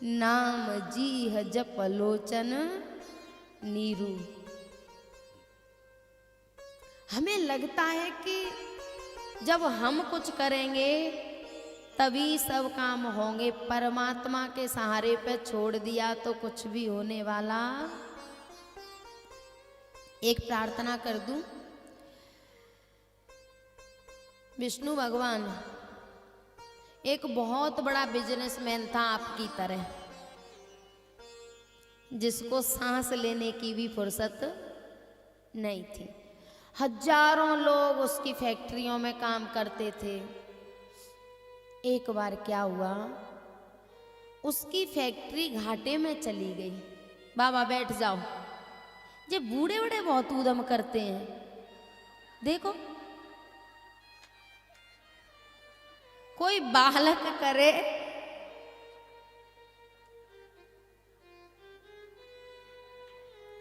नाम जीह जप लोचन नीरू। हमें लगता है कि जब हम कुछ करेंगे तभी सब काम होंगे, परमात्मा के सहारे पे छोड़ दिया तो कुछ भी होने वाला। एक प्रार्थना कर दूं। विष्णु भगवान एक बहुत बड़ा बिजनेसमैन था आपकी तरह, जिसको सांस लेने की भी फुर्सत नहीं थी। हजारों लोग उसकी फैक्ट्रियों में काम करते थे। एक बार क्या हुआ, उसकी फैक्ट्री घाटे में चली गई। बाबा बैठ जाओ, ये बूढ़े बूढ़े बहुत उद्यम करते हैं। देखो कोई बालक करे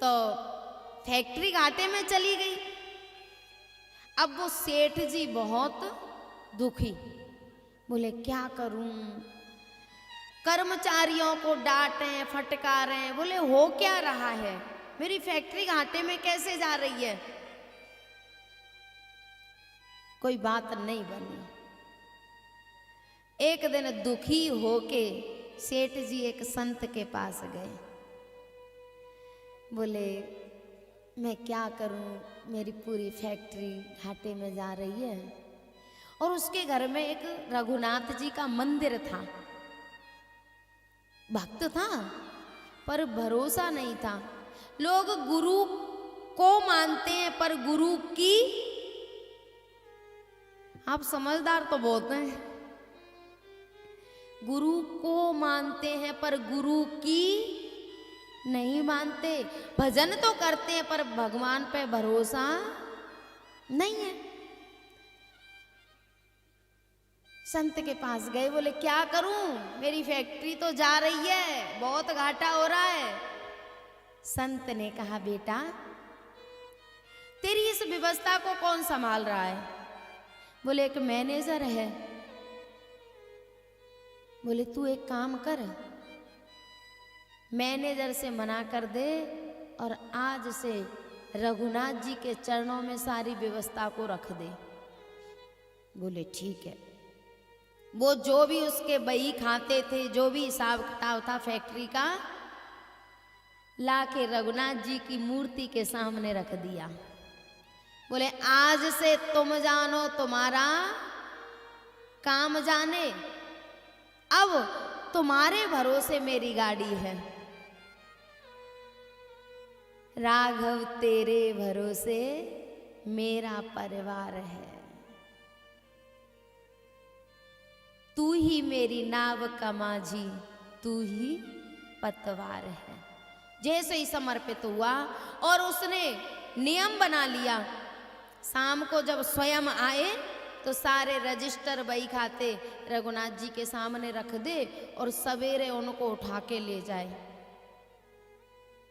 तो फैक्ट्री घाटे में चली गई। अब वो सेठ जी बहुत दुखी, बोले क्या करूं, कर्मचारियों को डांटें फटकारें, बोले हो क्या रहा है, मेरी फैक्ट्री घाटे में कैसे जा रही है। कोई बात नहीं बनी। एक दिन दुखी होके सेठ जी एक संत के पास गए। बोले मैं क्या करूं, मेरी पूरी फैक्ट्री घाटे में जा रही है। और उसके घर में एक रघुनाथ जी का मंदिर था। भक्त था पर भरोसा नहीं था। लोग गुरु को मानते हैं पर गुरु की, आप समझदार तो बहुत हैं, गुरु को मानते हैं पर गुरु की नहीं मानते। भजन तो करते हैं पर भगवान पे भरोसा नहीं है। संत के पास गए, बोले क्या करूं, मेरी फैक्ट्री तो जा रही है, बहुत घाटा हो रहा है। संत ने कहा बेटा तेरी इस व्यवस्था को कौन संभाल रहा है। बोले एक मैनेजर है। बोले तू एक काम कर, मैनेजर से मना कर दे और आज से रघुनाथ जी के चरणों में सारी व्यवस्था को रख दे। बोले ठीक है। वो जो भी उसके बही खाते थे, जो भी हिसाब किताब था फैक्ट्री का, ला के रघुनाथ जी की मूर्ति के सामने रख दिया। बोले आज से तुम जानो तुम्हारा काम जाने, अब तुम्हारे भरोसे मेरी गाड़ी है। राघव तेरे भरोसे मेरा परिवार है, तू ही मेरी नाव का माझी, तू ही पतवार है। जैसे ही समर्पित हुआ और उसने नियम बना लिया, शाम को जब स्वयं आए तो सारे रजिस्टर बही खाते रघुनाथ जी के सामने रख दे और सवेरे उनको उठा के ले जाए।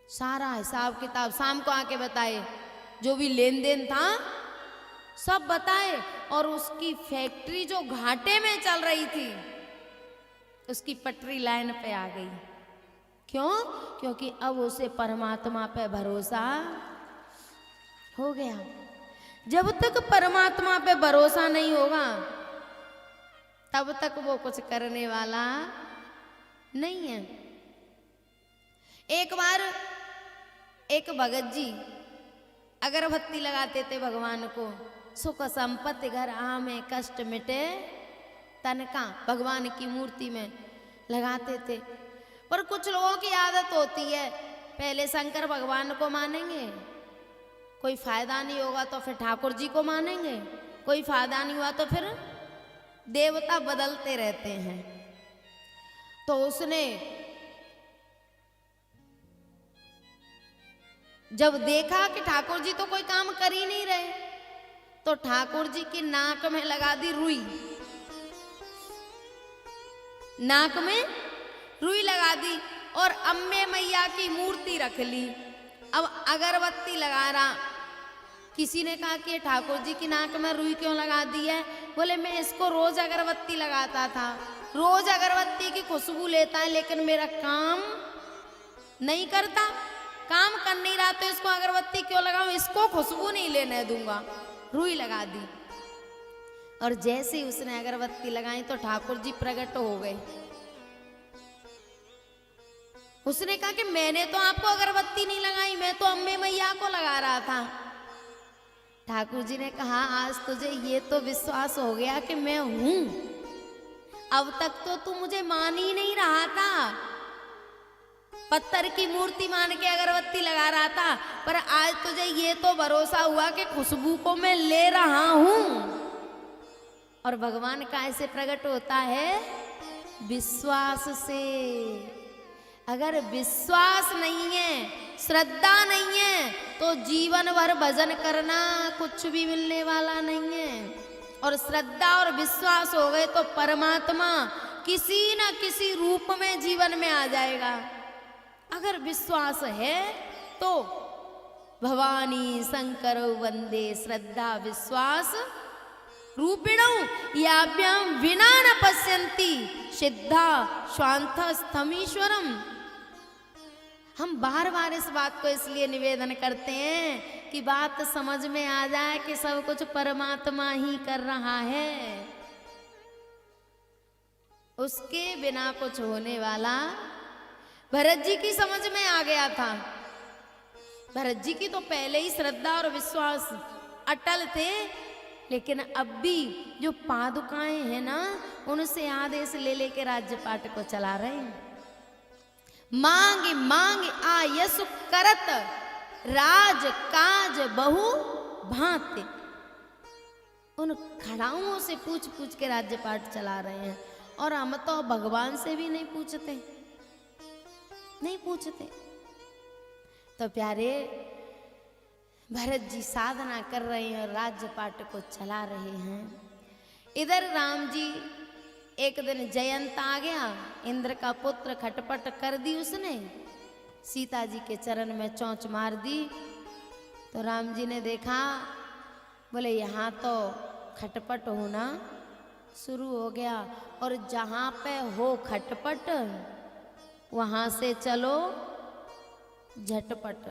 सारा हिसाब किताब शाम को आके बताए, जो भी लेन देन था सब बताए। और उसकी फैक्ट्री जो घाटे में चल रही थी उसकी पटरी लाइन पे आ गई। क्यों? क्योंकि अब उसे परमात्मा पे भरोसा हो गया। जब तक परमात्मा पे भरोसा नहीं होगा तब तक वो कुछ करने वाला नहीं है। एक बार एक भगत जी अगरबत्ती लगाते थे भगवान को, सुख संपत्ति घर आमे कष्ट मिटे तन का, भगवान की मूर्ति में लगाते थे। पर कुछ लोगों की आदत होती है, पहले शंकर भगवान को मानेंगे, कोई फायदा नहीं होगा तो फिर ठाकुर जी को मानेंगे, कोई फायदा नहीं हुआ तो फिर देवता बदलते रहते हैं। तो उसने जब देखा कि ठाकुर जी तो कोई काम कर ही नहीं रहे, तो ठाकुर जी की नाक में लगा दी रुई। नाक में रुई लगा दी और अम्बे मैया की मूर्ति रख ली। अब अगरबत्ती लगा रहा। किसी ने कहा कि ठाकुर जी की नाक में रुई क्यों लगा दी है? बोले मैं इसको रोज अगरबत्ती लगाता था, रोज अगरबत्ती की खुशबू लेता है लेकिन मेरा काम नहीं करता, काम कर नहीं रहा तो इसको अगरबत्ती क्यों लगाऊं, इसको खुशबू नहीं लेने दूंगा। रुई लगा दी और जैसे ही उसने अगरबत्ती लगाई तो ठाकुर जी प्रकट हो गए। उसने कहा कि मैंने तो आपको अगरबत्ती नहीं लगाई, मैं तो अम्बे मैया को लगा रहा था। ठाकुर जी ने कहा आज तुझे ये तो विश्वास हो गया कि मैं हूं, अब तक तो तू मुझे मान ही नहीं रहा था, पत्थर की मूर्ति मान के अगरबत्ती लगा रहा था, पर आज तुझे ये तो भरोसा हुआ कि खुशबू को मैं ले रहा हूं। और भगवान कैसे प्रकट होता है, विश्वास से। अगर विश्वास नहीं है, श्रद्धा नहीं है तो जीवन भर भजन करना कुछ भी मिलने वाला नहीं है। और श्रद्धा और विश्वास हो गए तो परमात्मा किसी न किसी रूप में जीवन में आ जाएगा। अगर विश्वास है तो भवानी शंकर वंदे श्रद्धा विश्वास रूपिणौ याभ्याम विना न पश्यन्ति सिद्धा स्वांतस्थमीश्वरम। हम बार बार इस बात को इसलिए निवेदन करते हैं कि बात समझ में आ जाए कि सब कुछ परमात्मा ही कर रहा है, उसके बिना कुछ होने वाला। भरत जी की समझ में आ गया था, भरत जी की तो पहले ही श्रद्धा और विश्वास अटल थे, लेकिन अब भी जो पादुकाएं हैं ना उनसे आदेश ले लेके राज्य पाट को चला रहे हैं। मांग मांग आयसु करत राज काज बहु भांति। उन खड़ाओं से पूछ पूछ के राज्य पाट चला रहे हैं। और हम तो भगवान से भी नहीं पूछते, नहीं पूछते। तो प्यारे भरत जी साधना कर रहे हैं और राज्य पाट को चला रहे हैं। इधर राम जी एक दिन जयंत आ गया, इंद्र का पुत्र, खटपट कर दी उसने, सीता जी के चरण में चोंच मार दी। तो राम जी ने देखा, बोले यहाँ तो खटपट होना शुरू हो गया, और जहाँ पे हो खटपट वहाँ से चलो झटपट।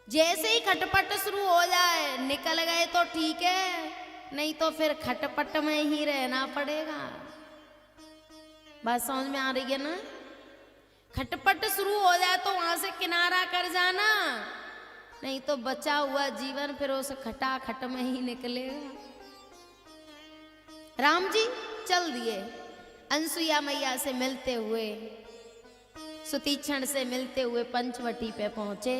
जैसे ही खटपट शुरू हो जाए निकल गए तो ठीक है, नहीं तो फिर खटपट में ही रहना पड़ेगा। बात समझ में आ रही है ना? खटपट शुरू हो जाए तो वहां से किनारा कर जाना, नहीं तो बचा हुआ जीवन फिर उस खटाखट में ही निकलेगा। राम जी चल दिए, अनसुईया मैया से मिलते हुए, सुतीक्षण से मिलते हुए पंचवटी पे पहुंचे।